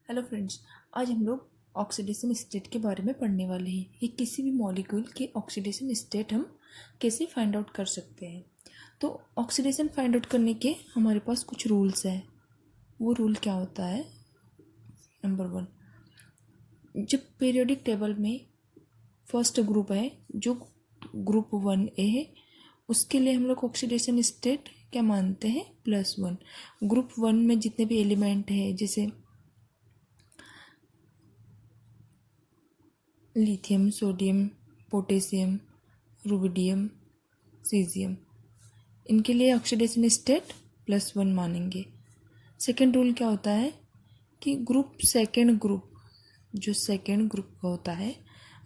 Hello friends, आज हम लोग ऑक्सीडेशन स्टेट के बारे में पढ़ने वाले हैं कि किसी भी मॉलिक्यूल की ऑक्सीडेशन स्टेट हम कैसे फाइंड आउट कर सकते हैं। तो ऑक्सीडेशन फाइंड आउट करने के हमारे पास कुछ रूल्स हैं। वो रूल क्या होता है? नंबर 1, जब पीरियोडिक टेबल में फर्स्ट ग्रुप है जो ग्रुप 1A है, उसके लिए हम लोग ऑक्सीडेशन स्टेट क्या मानते हैं? +1। ग्रुप 1 में जितने भी एलिमेंट है जैसे lithium, sodium, potassium, rubidium, caesium, इनके लिए ऑक्सीडेशन स्टेट +1 मानेंगे। सेकेंड रूल क्या होता है कि सेकेंड ग्रुप का होता है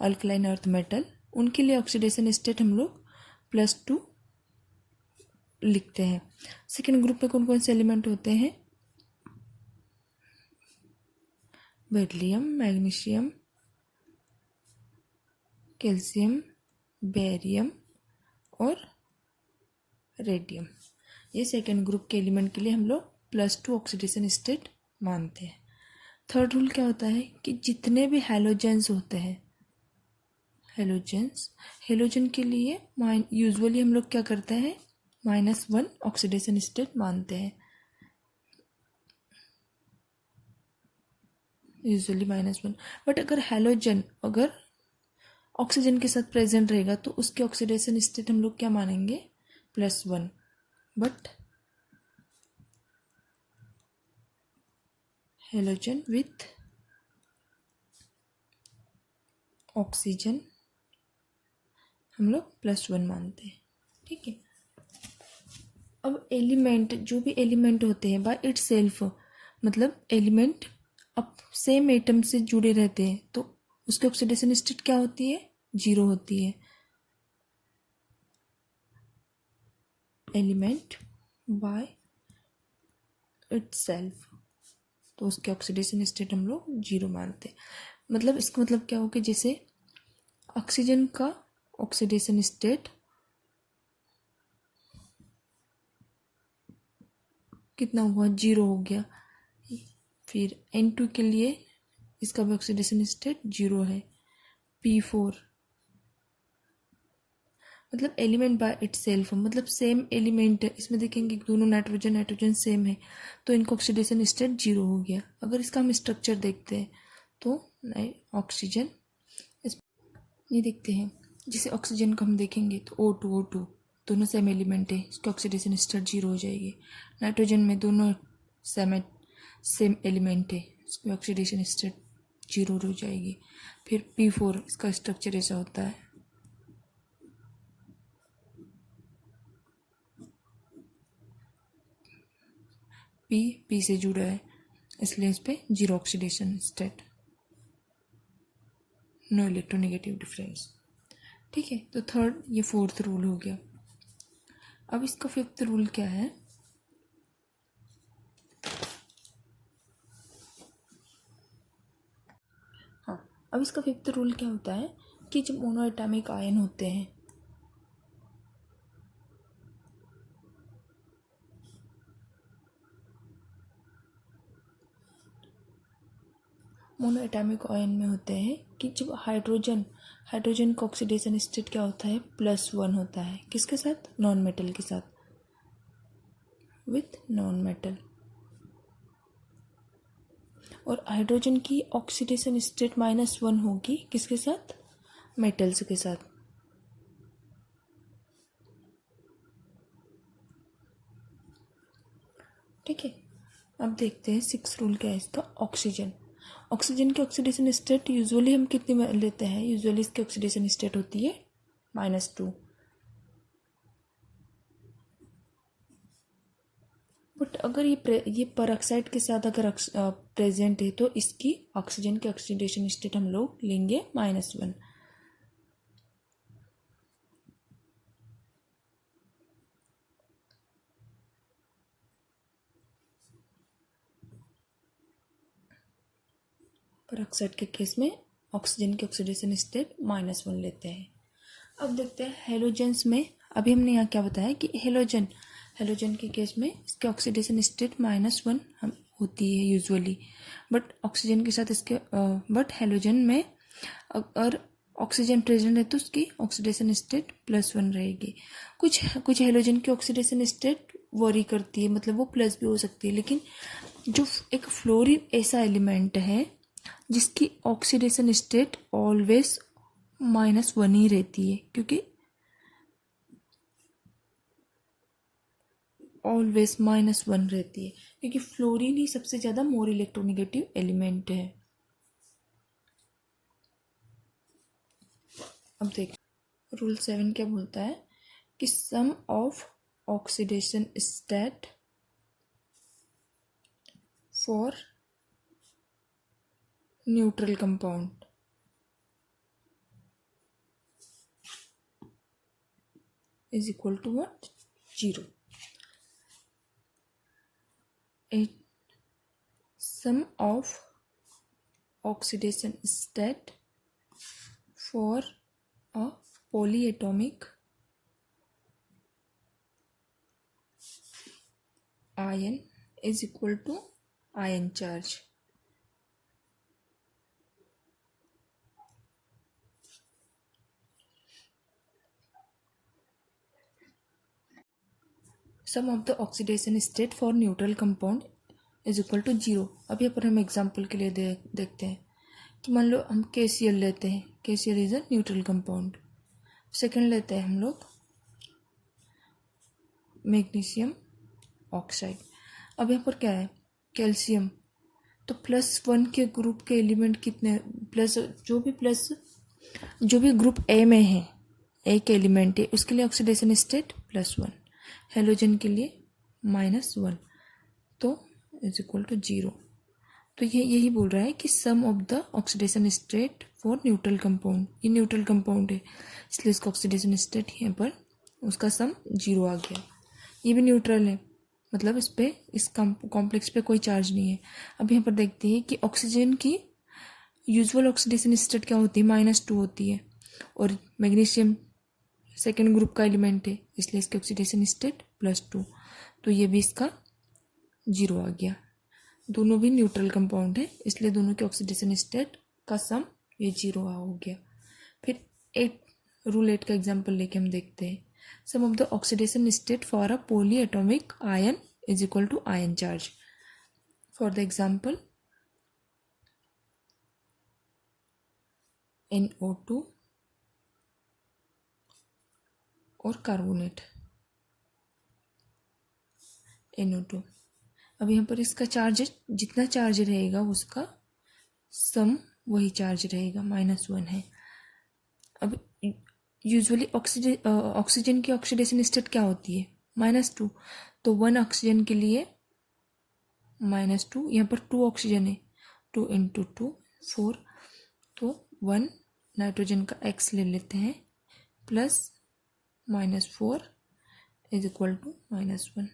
अल्कलाइन अर्थ मेटल, उनके लिए ऑक्सीडेशन स्टेट हम लोग +2 लिखते हैं। सेकेंड ग्रुप में कौन कौन से एलिमेंट होते हैं? बेरिलियम, मैग्नीशियम, कैल्शियम, बेरियम और रेडियम। ये सेकेंड ग्रुप के एलिमेंट के लिए हम लोग +2 ऑक्सीडेशन स्टेट मानते हैं। थर्ड रूल क्या होता है कि जितने भी हैलोजेंस होते हैं, हेलोजन के लिए यूजुअली हम लोग क्या करते हैं? -1 ऑक्सीडेशन स्टेट मानते हैं, यूजुअली -1। बट अगर ऑक्सीजन के साथ प्रेजेंट रहेगा तो उसके ऑक्सीडेशन स्टेट हम लोग क्या मानेंगे? +1। बट हेलोजन विथ ऑक्सीजन हम लोग +1 मानते हैं। ठीक है। अब जो भी एलिमेंट होते हैं बाय इट्स सेल्फ, मतलब एलिमेंट अब सेम एटम से जुड़े रहते हैं तो उसकी ऑक्सीडेशन स्टेट क्या होती है? 0 होती है। एलिमेंट बाय इट्स सेल्फ, तो उसके ऑक्सीडेशन स्टेट हम लोग 0 मानते हैं। मतलब इसका मतलब क्या हो कि जैसे ऑक्सीजन का ऑक्सीडेशन स्टेट कितना हुआ? 0 हो गया। फिर N2 के लिए इसका भी ऑक्सीडेशन स्टेट 0 है। P4 मतलब एलिमेंट बाय इट सेल्फ, मतलब सेम एलिमेंट है, इसमें देखेंगे दोनों नाइट्रोजन सेम है तो इनका ऑक्सीडेशन स्टेट 0 हो गया। अगर इसका हम स्ट्रक्चर देखते हैं तो ऑक्सीजन, ये देखते हैं जैसे ऑक्सीजन को हम देखेंगे तो O2 दोनों सेम एलिमेंट है, इसका ऑक्सीडेशन स्टेट 0 हो जाएगी। नाइट्रोजन में दोनों सेम एलिमेंट है, इसकी ऑक्सीडेशन स्टेट 0 हो जाएगी। फिर P4, इसका स्ट्रक्चर ऐसा होता है, P से जुड़ा है इसलिए इस पर 0 oxidation state, no electronegative difference. ठीक है। तो ये फोर्थ रूल हो गया। अब इसका फिफ्थ रूल क्या है? हाँ, अब इसका फिफ्थ रूल क्या होता है कि जब मोनोएटॉमिक आयन होते हैं, मोनोएटॉमिक आयन में होते हैं कि जब हाइड्रोजन का ऑक्सीडेशन स्टेट क्या होता है? +1 होता है। किसके साथ? नॉन मेटल के साथ, विथ नॉन मेटल। और हाइड्रोजन की ऑक्सीडेशन स्टेट -1 होगी किसके साथ? मेटल्स के साथ। ठीक है। अब देखते हैं सिक्स रूल क्या है इसका। ऑक्सीजन की ऑक्सीडेशन स्टेट यूजुअली हम कितनी में लेते हैं? यूजुअली इसकी ऑक्सीडेशन स्टेट होती है -2। बट अगर ये परऑक्साइड के साथ अगर प्रेजेंट है तो इसकी ऑक्सीजन की ऑक्सीडेशन स्टेट हम लोग लेंगे -1। परऑक्साइड के केस में ऑक्सीजन की ऑक्सीडेशन स्टेट -1 लेते हैं। अब देखते हैं हेलोजेंस में। अभी हमने यहाँ क्या बताया कि हेलोजन के केस में इसके ऑक्सीडेशन स्टेट -1 हम होती है यूजुअली, बट ऑक्सीजन के साथ इसके बट हेलोजन में अगर ऑक्सीजन प्रेजेंट है तो उसकी ऑक्सीडेशन स्टेट +1 रहेगी। कुछ हेलोजन की ऑक्सीडेशन स्टेट वरी करती है, मतलब वो प्लस भी हो सकती है, लेकिन जो एक फ्लोरीन ऐसा एलिमेंट है जिसकी ऑक्सीडेशन स्टेट ऑलवेज -1 ही रहती है, क्योंकि ऑलवेज -1 रहती है, क्योंकि फ्लोरीन ही सबसे ज़्यादा मोर इलेक्ट्रोनेगेटिव एलिमेंट है। अब देख रूल 7 क्या बोलता है कि sum of oxidation state for neutral compound is equal to what? 0. Sum of oxidation state for a polyatomic ion is equal to ion charge. Sum of the oxidation state for neutral compound is equal to 0. अब यहाँ पर हम example के लिए देखते हैं कि मान लो हम KCl लेते हैं, KCl is a neutral compound. Second लेते हैं हम लोग मैग्नीशियम ऑक्साइड। अब यहाँ पर क्या है? कैल्शियम। तो +1 के ग्रुप के एलिमेंट कितने, प्लस जो भी ग्रुप ए में है, ए के एलिमेंट है, उसके लिए ऑक्सीडेशन स्टेट +1, हेलोजन के लिए -1, तो इज इक्वल टू 0। तो ये यही बोल रहा है कि sum of the oxidation state for neutral compound, ये न्यूट्रल कंपाउंड है इसलिए इसका ऑक्सीडेशन स्टेट यहाँ पर उसका सम 0 आ गया। ये भी न्यूट्रल है, मतलब इस कॉम्प्लेक्स पे कोई चार्ज नहीं है। अब यहाँ पर देखते हैं कि ऑक्सीजन की यूजुअल ऑक्सीडेशन स्टेट क्या होती है? -2 होती है, और मैग्नीशियम सेकेंड ग्रुप का एलिमेंट है इसलिए इसकी ऑक्सीडेशन स्टेट +2, तो ये भी इसका 0 आ गया। दोनों भी न्यूट्रल कंपाउंड है इसलिए दोनों के ऑक्सीडेशन स्टेट का सम ये 0 हो गया। फिर रूल 8 का एग्जाम्पल लेके हम देखते हैं। Sum of the oxidation state for a polyatomic ion is equal to ion charge. For the example NO2 और कार्बोनेट NO2। अब यहाँ पर इसका चार्ज जितना चार्ज रहेगा उसका सम वही चार्ज रहेगा, -1 है। अब यूजुअली ऑक्सीजन की ऑक्सीडेशन स्टेट क्या होती है? -2, तो 1 ऑक्सीजन के लिए -2, यहाँ पर 2 ऑक्सीजन है, 2 × 2 4, तो 1 नाइट्रोजन का X ले लेते हैं, प्लस -4 इज इक्वल टू -1,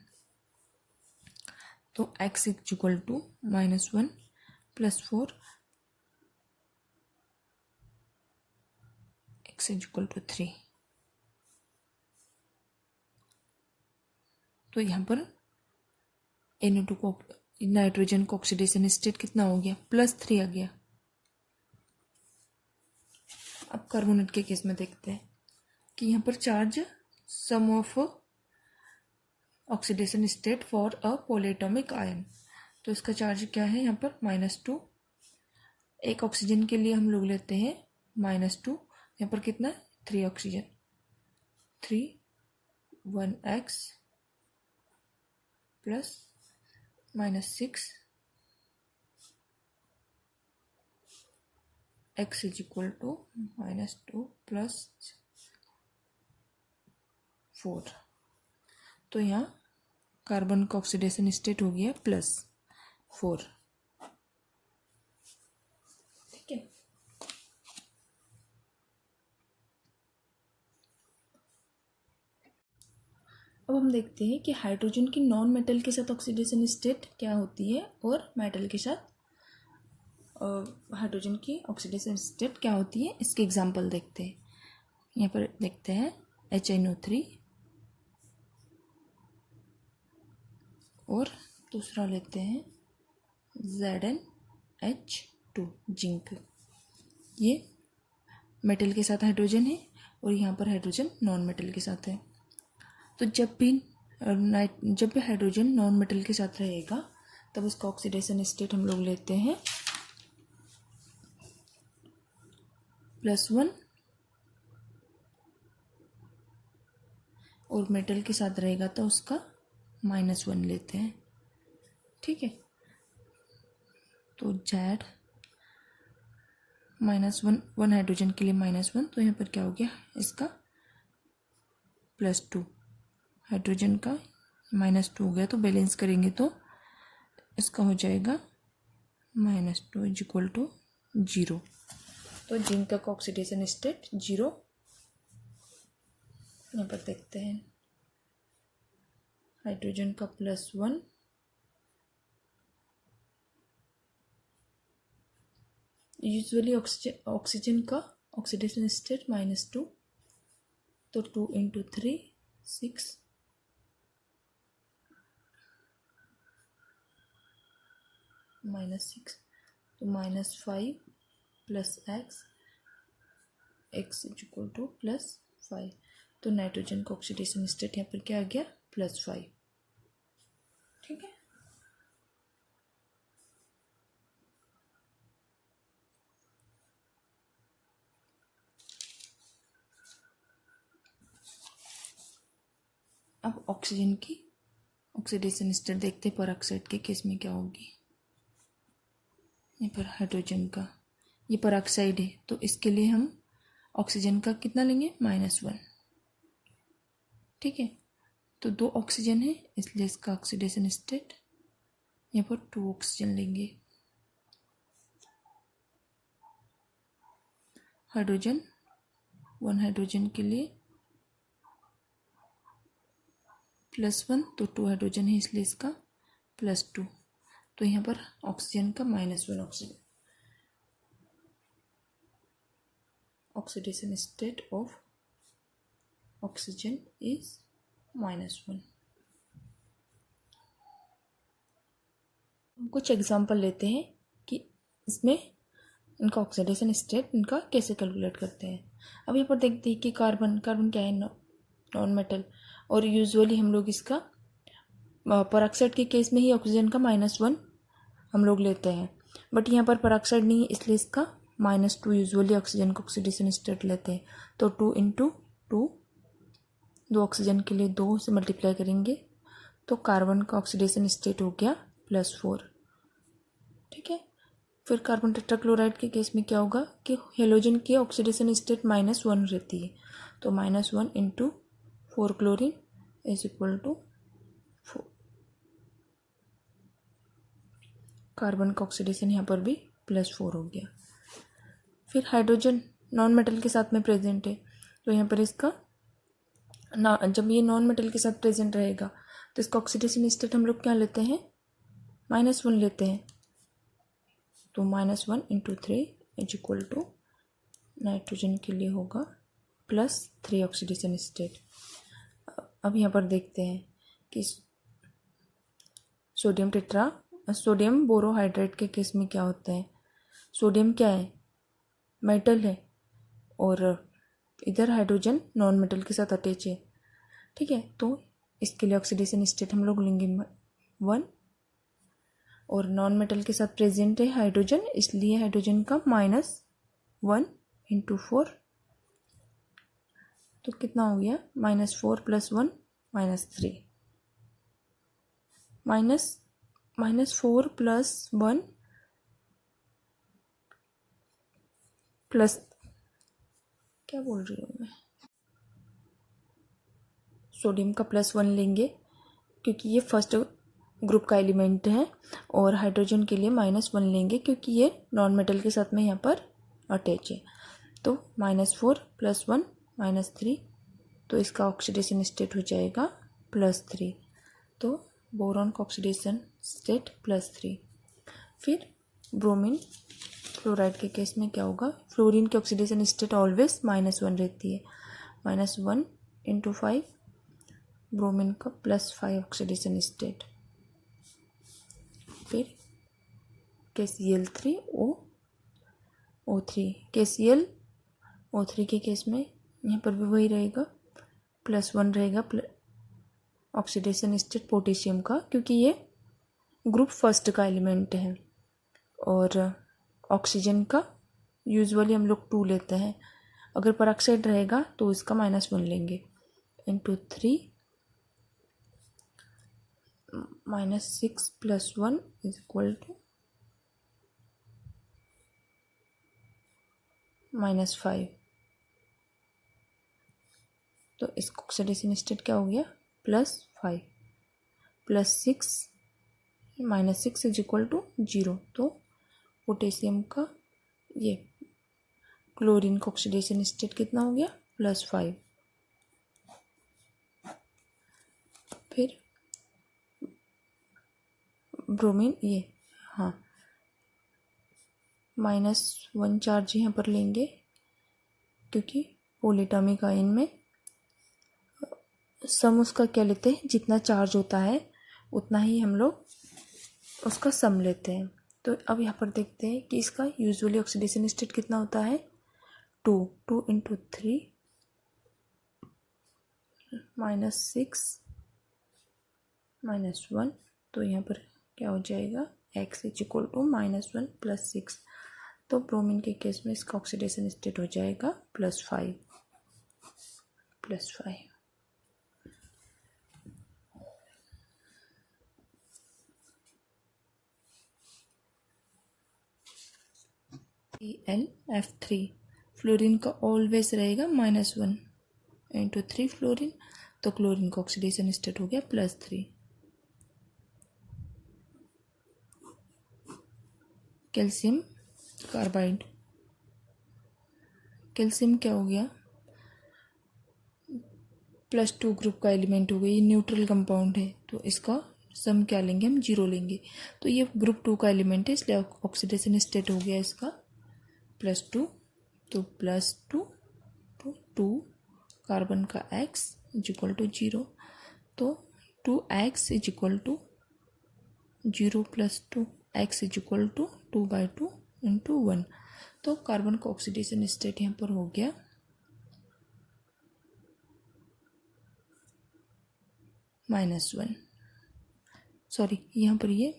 तो X is equal to -1 + 4, X is equal to 3। तो यहाँ पर NO2 को, नाइट्रोजन को ऑक्सीडेशन स्टेट कितना हो गया? +3 आ गया। अब कार्बोनेट के केस में देखते हैं कि यहाँ पर charge sum of oxidation state for a polyatomic ion, तो इसका चार्ज क्या है यहाँ पर? -2। एक ऑक्सीजन के लिए हम लोग लेते हैं -2, यहाँ पर कितना? 3 oxygen, 3 1x plus -6 X is equal to -2 + 4, तो यहाँ कार्बन का ऑक्सीडेशन स्टेट हो गया +4। ठीक है। अब हम देखते हैं कि हाइड्रोजन की नॉन मेटल के साथ ऑक्सीडेशन स्टेट क्या होती है और मेटल के साथ हाइड्रोजन की ऑक्सीडेशन स्टेट क्या होती है, इसके एग्जांपल देखते हैं। यहाँ पर देखते हैं HNO3 और दूसरा लेते हैं ZnH2 जिंक। ये मेटल के साथ हाइड्रोजन है और यहाँ पर हाइड्रोजन नॉन मेटल के साथ है। तो जब भी हाइड्रोजन नॉन मेटल के साथ रहेगा तब उसका ऑक्सीडेशन स्टेट हम लोग लेते हैं +1, और मेटल के साथ रहेगा तो उसका -1 लेते हैं। ठीक है, तो Z -1, 1 हाइड्रोजन के लिए -1, तो यहाँ पर क्या हो गया इसका +2, हाइड्रोजन का -2 हो गया। तो बैलेंस करेंगे तो इसका हो जाएगा -2 = 0। तो जिंक का ऑक्सीडेशन स्टेट 0 यहाँ पर देखते हैं। हाइड्रोजन का +1, यूजुअली ऑक्सीजन का ऑक्सीडेशन स्टेट -2, तो 2 × 3 6, -6, तो -5 + x =+5, तो नाइट्रोजन का ऑक्सीडेशन स्टेट यहाँ पर क्या आ गया +5। ठीक है, अब ऑक्सीजन की ऑक्सीडेशन स्टेट देखते हैं पेरोक्साइड के केस में क्या होगी। यहाँ पर हाइड्रोजन का, ये पेरोक्साइड है तो इसके लिए हम ऑक्सीजन का कितना लेंगे -1। ठीक है, तो 2 ऑक्सीजन है इसलिए इसका ऑक्सीडेशन स्टेट यहाँ पर 2 ऑक्सीजन लेंगे। हाइड्रोजन, 1 हाइड्रोजन के लिए +1, तो 2 हाइड्रोजन है इसलिए इसका +2, तो यहाँ पर ऑक्सीजन का -1 oxidation state of oxygen is -1। हम कुछ एग्जांपल लेते हैं कि इसमें इनका ऑक्सीडेशन स्टेट इनका कैसे कैलकुलेट करते हैं। अब यहाँ पर देखते हैं कि कार्बन क्या है नॉन मेटल, और यूजुअली हम लोग इसका पेरोक्साइड के केस में ही ऑक्सीजन का -1 हम लोग लेते हैं, बट यहाँ पर पेरोक्साइड नहीं है इसलिए इसका -2 यूजुअली ऑक्सीजन का ऑक्सीडेशन स्टेट लेते हैं। तो 2 × 2, 2 ऑक्सीजन के लिए 2 से मल्टीप्लाई करेंगे तो कार्बन का ऑक्सीडेशन स्टेट हो गया +4। ठीक है, फिर कार्बन टेट्राक्लोराइड के केस में क्या होगा कि हेलोजन की ऑक्सीडेशन स्टेट -1 रहती है, तो -1 × 4 क्लोरीन = 4। कार्बन का ऑक्सीडेशन यहाँ पर भी +4 हो गया। फिर हाइड्रोजन नॉन मेटल के साथ में प्रेजेंट है, तो यहाँ पर इसका जब ये नॉन मेटल के साथ प्रेजेंट रहेगा तो इसका ऑक्सीडेशन स्टेट हम लोग क्या लेते हैं -1 लेते हैं, तो -1 × 3 = नाइट्रोजन के लिए होगा +3 ऑक्सीडेशन स्टेट। अब यहाँ पर देखते हैं कि सोडियम बोरोहाइड्रेट के केस में क्या होता है। सोडियम क्या है मेटल है और इधर हाइड्रोजन नॉन मेटल के साथ अटैच है। ठीक है, तो इसके लिए ऑक्सीडेशन स्टेट हम लोग लेंगे 1, और नॉन मेटल के साथ प्रेजेंट है हाइड्रोजन इसलिए हाइड्रोजन का -1 × 4, तो कितना हो गया -4 + 1 -3, -4 + 1 प्लस क्या बोल रही हूँ मैं, सोडियम का +1 लेंगे क्योंकि ये फर्स्ट ग्रुप का एलिमेंट है, और हाइड्रोजन के लिए -1 लेंगे क्योंकि ये नॉन मेटल के साथ में यहाँ पर अटैच है, तो -4 + 1 -3, तो इसका ऑक्सीडेशन स्टेट हो जाएगा +3, तो बोरॉन का ऑक्सीडेशन स्टेट +3। फिर ब्रोमीन फ्लोराइड के केस में क्या होगा, फ्लोरीन की ऑक्सीडेशन स्टेट ऑलवेज -1 रहती है, -1 × 5, ब्रोमीन का +5 ऑक्सीडेशन स्टेट। फिर KCl3 O3। KClO3 के केस में यहाँ पर भी वही रहेगा, +1 रहेगा ऑक्सीडेशन स्टेट पोटेशियम का, क्योंकि ये ग्रुप फर्स्ट का एलिमेंट है। और ऑक्सीजन का यूजुअली हम लोग 2 लेते हैं, अगर पेरोक्साइड रहेगा तो इसका -1 लेंगे, इंटू 3 -6 + 1 = -5। तो इसका ऑक्सीडेशन स्टेट क्या हो गया, +5 +6 -6 = 0। तो पोटेशियम का ये क्लोरीन का ऑक्सीडेशन स्टेट कितना हो गया, +5। फिर ब्रोमीन ये हाँ -1 चार्ज यहाँ पर लेंगे, क्योंकि पॉलीटॉमिक आयन में सम उसका क्या लेते हैं, जितना चार्ज होता है उतना ही हम लोग उसका सम लेते हैं। तो अब यहाँ पर देखते हैं कि इसका यूजुअली ऑक्सीडेशन स्टेट कितना होता है, 2 × 3 -6 -1। तो यहाँ पर क्या हो जाएगा, x = -1 + 6। तो ब्रोमीन के केस में इसका ऑक्सीडेशन स्टेट हो जाएगा +5 +5। ClF3 फ्लोरीन का ऑलवेज रहेगा -1 × 3 फ्लोरीन, तो क्लोरीन का ऑक्सीडेशन स्टेट हो गया +3। कैल्शियम कार्बाइड, कैल्शियम क्या हो गया, +2 ग्रुप का एलिमेंट हो गया, ये न्यूट्रल कंपाउंड है, तो इसका सम क्या लेंगे, हम 0 लेंगे। तो ये ग्रुप 2 का एलिमेंट है, इसलिए ऑक्सीडेशन स्टेट हो गया इसका +2। तो +2 तो 2 कार्बन का x = 0। तो 2x = 0 + 2 x = 2/2 × 1। तो कार्बन का ऑक्सीडेशन स्टेट यहाँ पर हो गया -1। सॉरी, यहाँ पर ये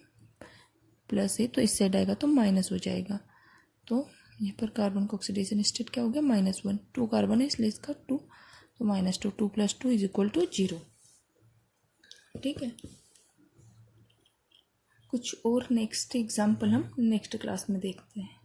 प्लस है तो इस साइड आएगा तो माइनस हो जाएगा। तो यहाँ पर कार्बन का ऑक्सीडेशन स्टेट क्या हो गया, -1। 2 कार्बन है इसलिए इसका 2, तो -2 2 + 2 = 0। ठीक है, कुछ और नेक्स्ट एग्जाम्पल हम नेक्स्ट क्लास में देखते हैं।